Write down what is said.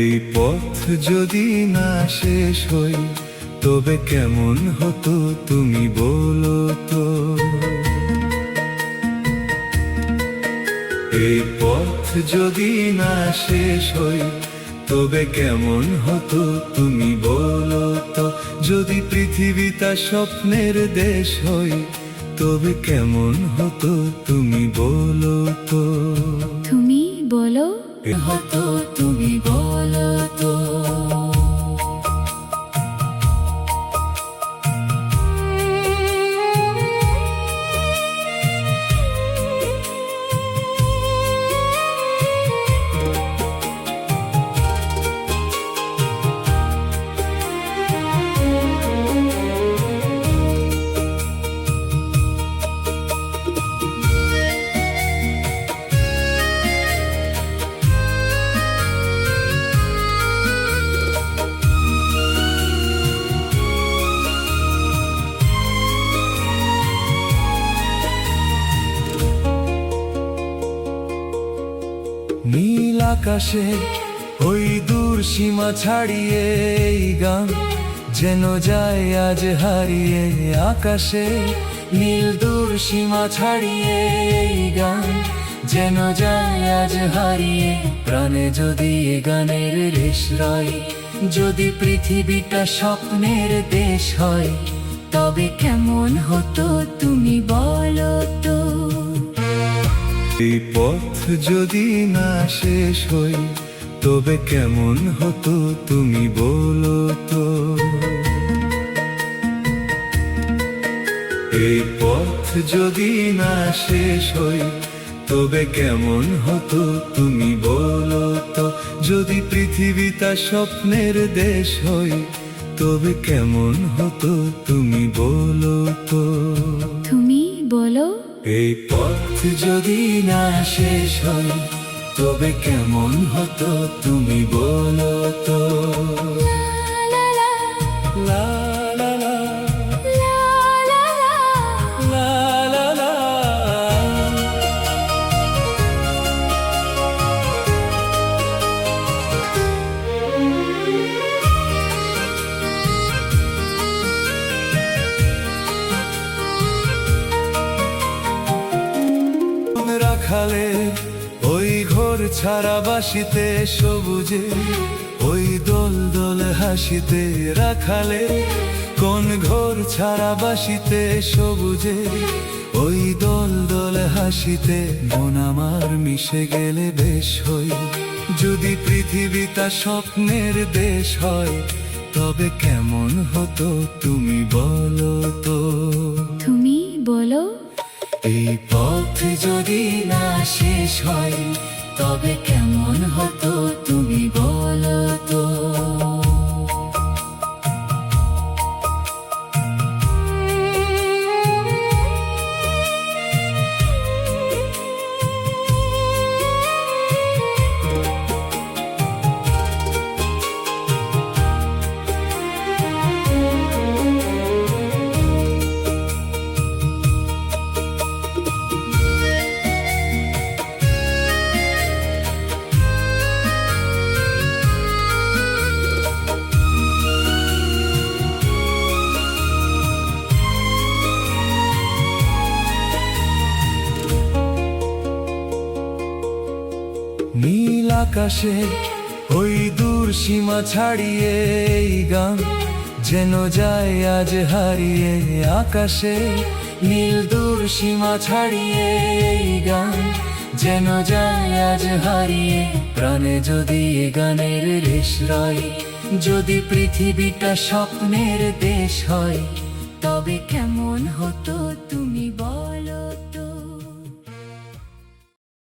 এই পথ যদি না শেষ হই তবে কেমন হতো তুমি বলো তো। এই পথ যদি না শেষ হই তবে কেমন হতো তুমি বলো তো। যদি পৃথিবীটা স্বপ্নের দেশ হই তবে কেমন হতো তুমি বলো তো। তুমি বলো হতো তুমি বলো তো। নীল আকাশে ওই দূর সীমা ছাড়িয়ে এই গান যেন যায় আজ হারিয়ে। আকাশে নীল দূর সীমা ছাড়িয়ে এই গান যেন যায় আজ হারিয়ে। প্রাণে যদি এ গানের রেশ রয়, যদি পৃথিবীটা স্বপ্নের দেশ হয় তবে কেমন হতো তুমি বলো তো। এই পথ যদি না শেষ হই তবে কেমন হতো তুমি বলো তো। এই পথ যদি না শেষ হই তবে কেমন হতো তুমি বলো তো। যদি পৃথিবীটা স্বপ্নের দেশ হই তবে কেমন হতো তুমি বলো তো। তুমি বলো এই পথ যদি না শেষ হয় তবে কেমন হতো তুমি বলো তো। লা লা লা, লা লা লা। রাখালে ওই ঘর ছাড়া বাসিতে সবুজে ওই দোল দোল হাসিতে। রাখালে কোন ঘর ছাড়া বাসিতে সবুজে ওই দোল দোল হাসিতে। মন আমার মিশে গেলে বেশ হই, যদি পৃথিবীটা স্বপ্নের দেশ হয় তবে কেমন হতো তুমি বলো তো। তুমি বলো এই পথ যদি না শেষ হয় তবে কেমন হতো তুমি বলো তো। নীল আকাশে ওই দূর সীমা ছাড়িয়ে এই গান যেন যায় আজ হারিয়ে আকাশে, নীল দূর সীমা ছাড়িয়ে এই গান যেন যায় আজ হারিয়ে প্রাণে। যদি এ গানের রেশ রয়, যদি পৃথিবীটা স্বপ্নের দেশ হয়, তবে কেমন হতো